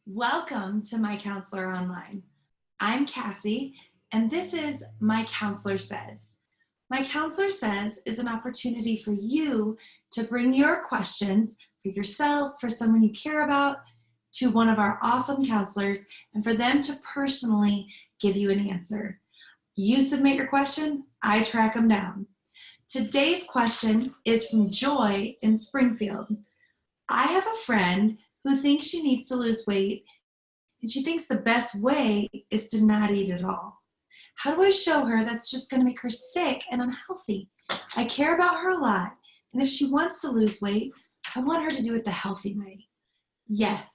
Welcome to My Counselor Online. I'm Cassie, and this is My Counselor Says. My Counselor Says is an opportunity for you to bring your questions for yourself, for someone you care about, to one of our awesome counselors, and for them to personally give you an answer. You submit your question, I track them down. Today's question is from Joy in Springfield. I have a friend who thinks she needs to lose weight, and she thinks the best way is to not eat at all. How do I show her that's just going to make her sick and unhealthy? I care about her a lot, and if she wants to lose weight, I want her to do it the healthy way. Yes,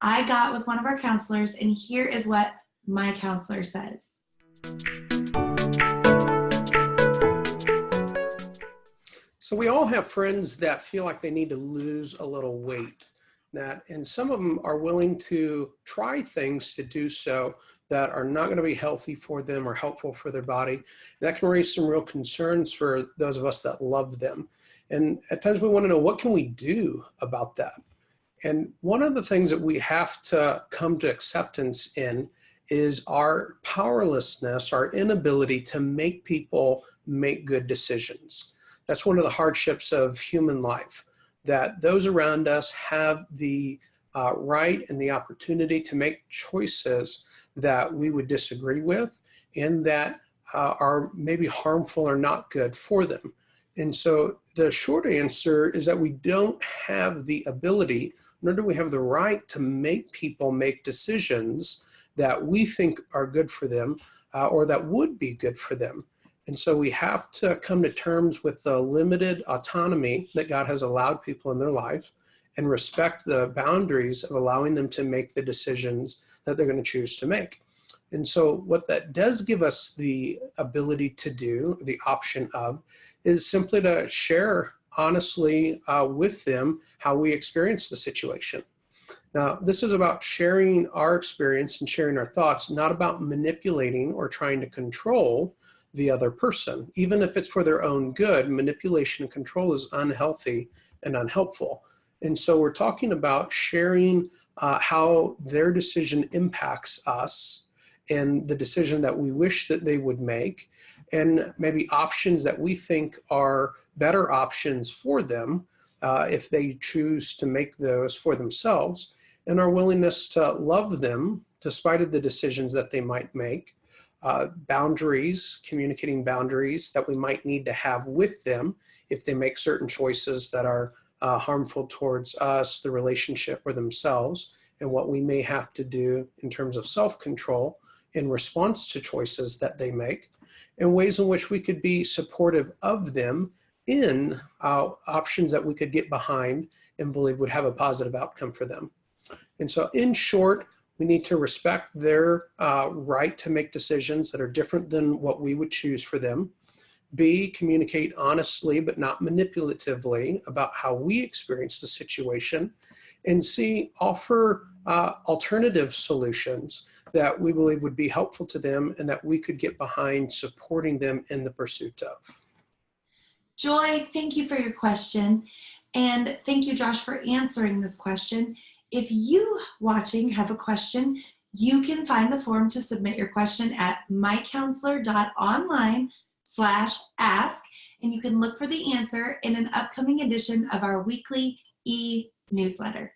I got with one of our counselors, and here is what my counselor says. So we all have friends that feel like they need to lose a little weight, and some of them are willing to try things to do so that are not going to be healthy for them or helpful for their body. That can raise some real concerns for those of us that love them. And at times we want to know, what can we do about that? And one of the things that we have to come to acceptance in is our powerlessness, our inability to make people make good decisions. That's one of the hardships of human life, that those around us have the right and the opportunity to make choices that we would disagree with and that are maybe harmful or not good for them. And so the short answer is that we don't have the ability, nor do we have the right to make people make decisions that we think are good for them or that would be good for them. And so we have to come to terms with the limited autonomy that God has allowed people in their lives and respect the boundaries of allowing them to make the decisions that they're going to choose to make. And so what that does give us the ability to do, the option of, is simply to share honestly with them how we experience the situation. Now, this is about sharing our experience and sharing our thoughts, not about manipulating or trying to control the other person. Even if it's for their own good, manipulation and control is unhealthy and unhelpful. And so we're talking about sharing how their decision impacts us and the decision that we wish that they would make, and maybe options that we think are better options for them if they choose to make those for themselves, and our willingness to love them despite of the decisions that they might make. Boundaries, communicating boundaries that we might need to have with them if they make certain choices that are harmful towards us, the relationship, or themselves, and what we may have to do in terms of self-control in response to choices that they make, and ways in which we could be supportive of them in options that we could get behind and believe would have a positive outcome for them. And so in short, we need to respect their right to make decisions that are different than what we would choose for them. B, communicate honestly but not manipulatively about how we experience the situation. And C, offer alternative solutions that we believe would be helpful to them and that we could get behind supporting them in the pursuit of. Joy, thank you for your question. And thank you, Josh, for answering this question. If you watching have a question, you can find the form to submit your question at MyCounselor.Online/ask, and you can look for the answer in an upcoming edition of our weekly e-newsletter.